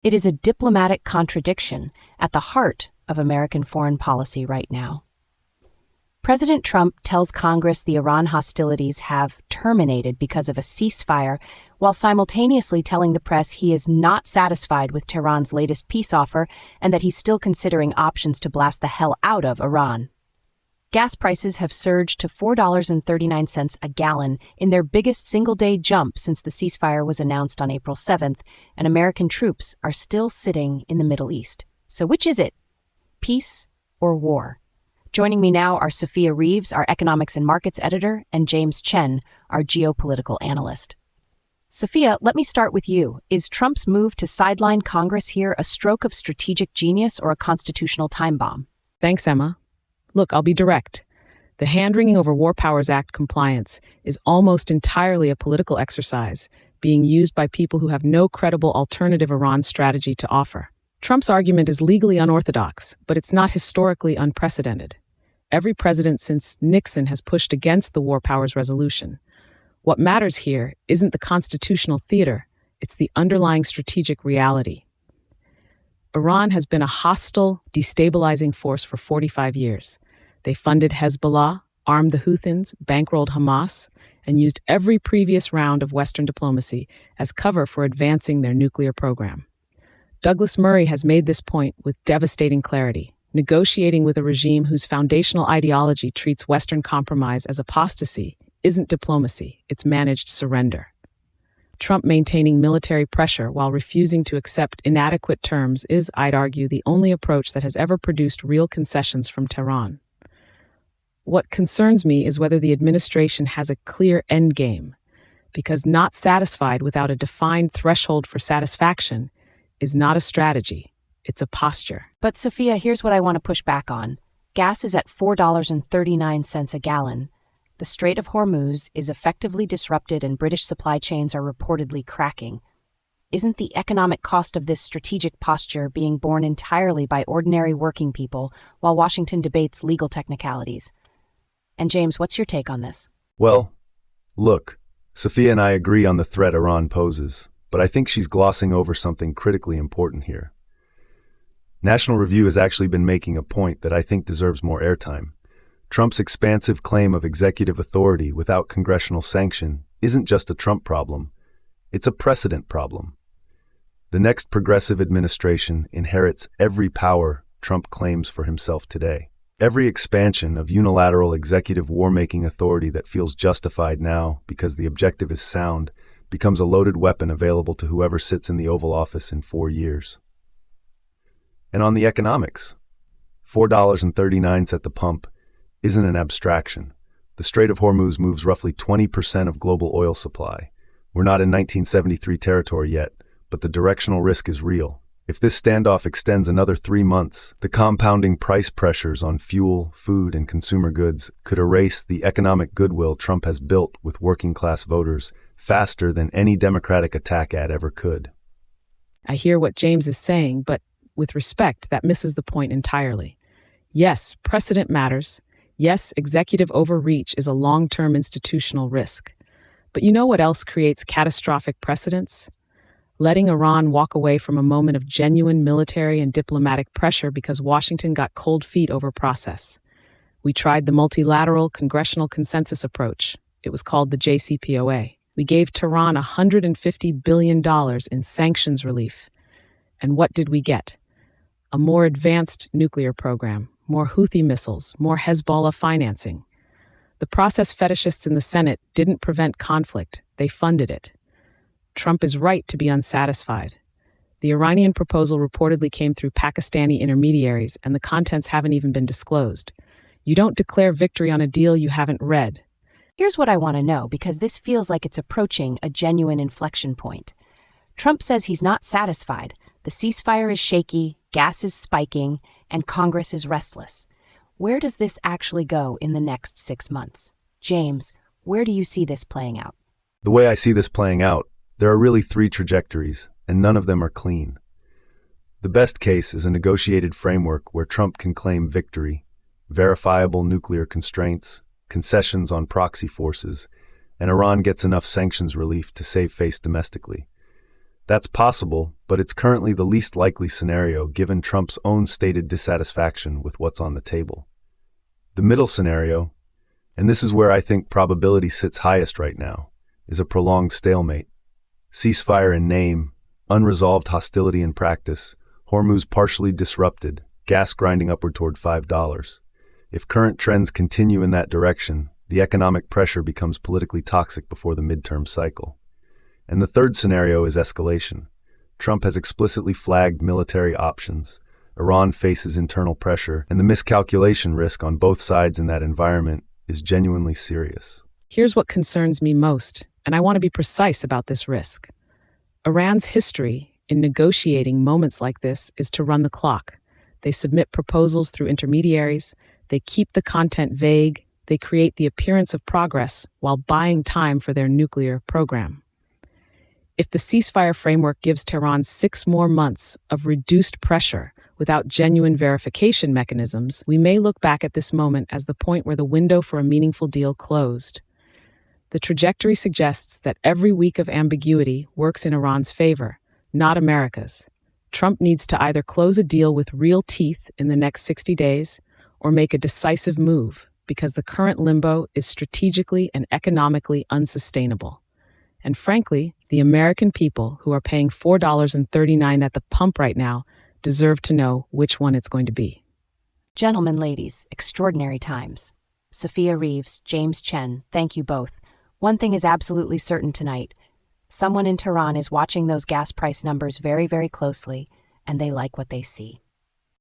It is a diplomatic contradiction at the heart of American foreign policy right now. President Trump tells Congress the Iran hostilities have terminated because of a ceasefire, while simultaneously telling the press he is not satisfied with Tehran's latest peace offer and that he's still considering options to blast the hell out of Iran. Gas prices have surged to $4.39 a gallon in their biggest single-day jump since the ceasefire was announced on April 7th, and American troops are still sitting in the Middle East. So which is it? Peace or war? Joining me now are Sophia Reeves, our economics and markets editor, and James Chen, our geopolitical analyst. Sophia, let me start with you. Is Trump's move to sideline Congress here a stroke of strategic genius or a constitutional time bomb? Thanks, Emma. Look, I'll be direct. The hand-wringing over War Powers Act compliance is almost entirely a political exercise being used by people who have no credible alternative Iran strategy to offer. Trump's argument is legally unorthodox, but it's not historically unprecedented. Every president since Nixon has pushed against the War Powers Resolution. What matters here isn't the constitutional theater, it's the underlying strategic reality. Iran has been a hostile, destabilizing force for 45 years. They funded Hezbollah, armed the Houthis, bankrolled Hamas, and used every previous round of Western diplomacy as cover for advancing their nuclear program. Douglas Murray has made this point with devastating clarity, negotiating with a regime whose foundational ideology treats Western compromise as apostasy isn't diplomacy, it's managed surrender. Trump maintaining military pressure while refusing to accept inadequate terms is, I'd argue, the only approach that has ever produced real concessions from Tehran. What concerns me is whether the administration has a clear endgame, because not satisfied without a defined threshold for satisfaction is not a strategy, it's a posture. But Sophia, here's what I want to push back on. Gas is at $4.39 a gallon. The Strait of Hormuz is effectively disrupted and British supply chains are reportedly cracking. Isn't the economic cost of this strategic posture being borne entirely by ordinary working people while Washington debates legal technicalities? And James, what's your take on this? Well, look, Sophia and I agree on the threat Iran poses, but I think she's glossing over something critically important here. National Review has actually been making a point that I think deserves more airtime. Trump's expansive claim of executive authority without congressional sanction isn't just a Trump problem, it's a precedent problem. The next progressive administration inherits every power Trump claims for himself today. Every expansion of unilateral executive war-making authority that feels justified now because the objective is sound becomes a loaded weapon available to whoever sits in the Oval Office in 4 years. And on the economics, $4.39 at the pump isn't an abstraction. The Strait of Hormuz moves roughly 20% of global oil supply. We're not in 1973 territory yet, but the directional risk is real. If this standoff extends another 3 months, the compounding price pressures on fuel, food, and consumer goods could erase the economic goodwill Trump has built with working-class voters faster than any Democratic attack ad ever could. I hear what James is saying, but with respect, that misses the point entirely. Yes, precedent matters. Yes, executive overreach is a long-term institutional risk. But you know what else creates catastrophic precedents? Letting Iran walk away from a moment of genuine military and diplomatic pressure because Washington got cold feet over process. We tried the multilateral congressional consensus approach. It was called the JCPOA. We gave Tehran $150 billion in sanctions relief. And what did we get? A more advanced nuclear program, more Houthi missiles, more Hezbollah financing. The process fetishists in the Senate didn't prevent conflict, they funded it. Trump is right to be unsatisfied. The Iranian proposal reportedly came through Pakistani intermediaries, and the contents haven't even been disclosed. You don't declare victory on a deal you haven't read. Here's what I want to know, because this feels like it's approaching a genuine inflection point. Trump says he's not satisfied. The ceasefire is shaky, gas is spiking, and Congress is restless. Where does this actually go in the next 6 months? James, where do you see this playing out? The way I see this playing out, there are really 3 trajectories, and none of them are clean. The best case is a negotiated framework where Trump can claim victory, verifiable nuclear constraints, concessions on proxy forces, and Iran gets enough sanctions relief to save face domestically. That's possible, but it's currently the least likely scenario given Trump's own stated dissatisfaction with what's on the table. The middle scenario, and this is where I think probability sits highest right now, is a prolonged stalemate. Ceasefire in name, unresolved hostility in practice, Hormuz partially disrupted, gas grinding upward toward $5. If current trends continue in that direction, the economic pressure becomes politically toxic before the midterm cycle. And the third scenario is escalation. Trump has explicitly flagged military options. Iran faces internal pressure, and the miscalculation risk on both sides in that environment is genuinely serious. Here's what concerns me most, and I want to be precise about this risk. Iran's history in negotiating moments like this is to run the clock. They submit proposals through intermediaries, they keep the content vague, they create the appearance of progress while buying time for their nuclear program. If the ceasefire framework gives Tehran 6 more months of reduced pressure without genuine verification mechanisms, we may look back at this moment as the point where the window for a meaningful deal closed. The trajectory suggests that every week of ambiguity works in Iran's favor, not America's. Trump needs to either close a deal with real teeth in the next 60 days or make a decisive move, because the current limbo is strategically and economically unsustainable. And frankly, the American people who are paying $4.39 at the pump right now deserve to know which one it's going to be. Gentlemen, ladies, extraordinary times. Sophia Reeves, James Chen, thank you both. One thing is absolutely certain tonight. Someone in Tehran is watching those gas price numbers very, very closely, and they like what they see.